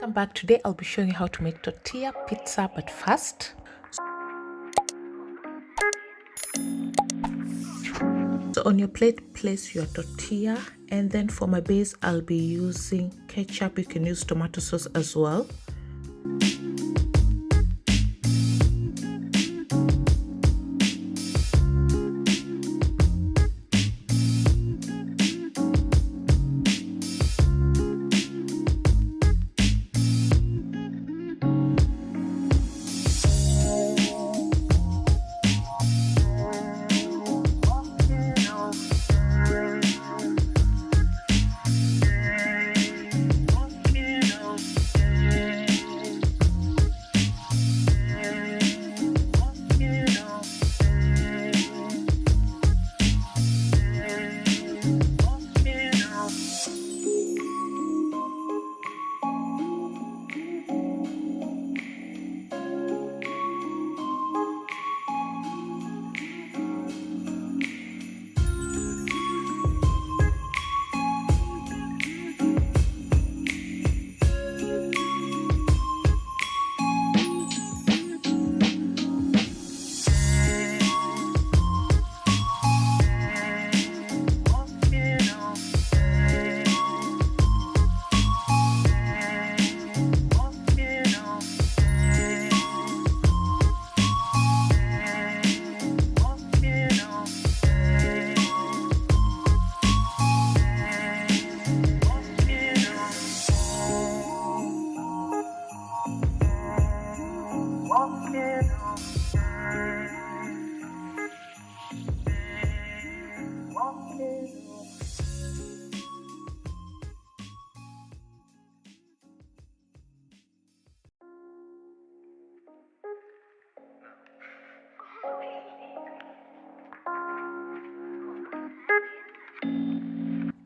Welcome back. Today I'll be showing you how to make tortilla pizza, but first, so on your plate place your tortilla, and then for my base I'll be using ketchup. You can use tomato sauce as well.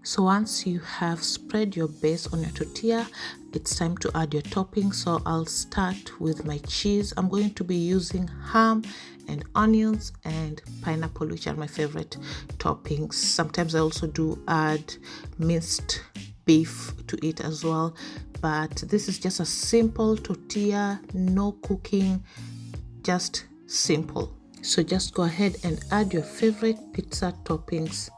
So once you have spread your base on your tortilla, it's time to add your toppings. So I'll start with my cheese. I'm going to be using ham and onions and pineapple, which are my favorite toppings. Sometimes I also do add minced beef to it as well, but this is just a simple tortilla, no cooking, just simple. So just go ahead and add your favorite pizza toppings.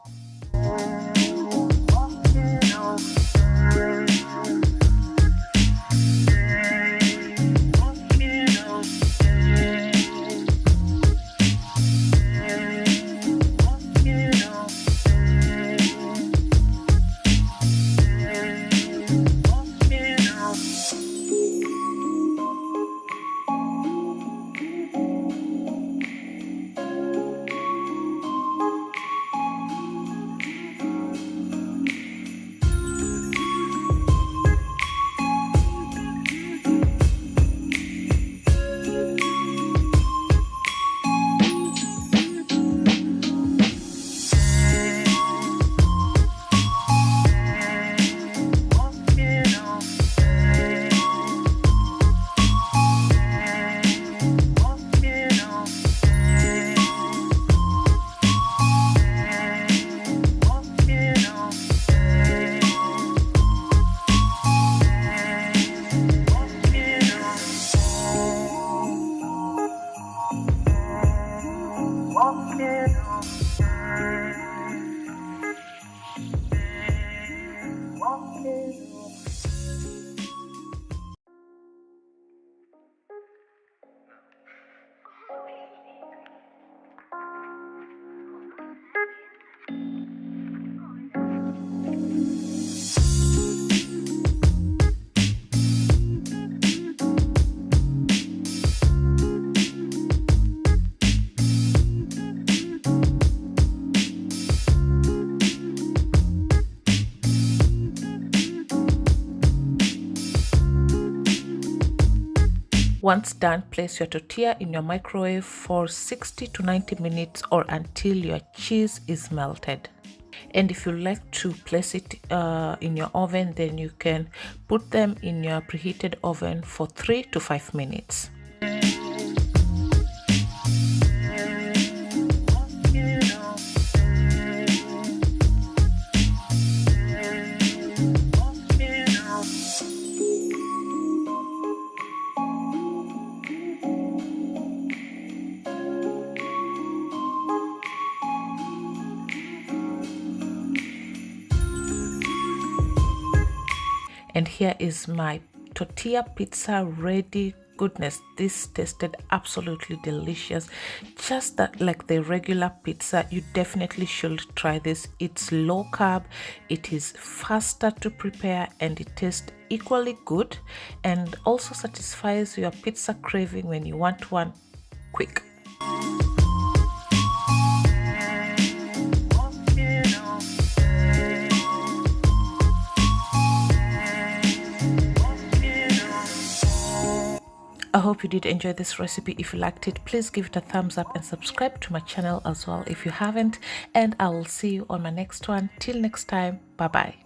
Once done, place your tortilla in your microwave for 60 to 90 minutes or until your cheese is melted. And if you like to place it in your oven, then you can put them in your preheated oven for 3 to 5 minutes. And here is my tortilla pizza ready. Goodness, this tasted absolutely delicious, just that like the regular pizza. You definitely should try this. It's low carb, it is faster to prepare, and it tastes equally good, and also satisfies your pizza craving when you want one quick. I hope you did enjoy this recipe. If you liked it, please give it a thumbs up and subscribe to my channel as well if you haven't. And I will see you on my next one. Till next time, bye bye.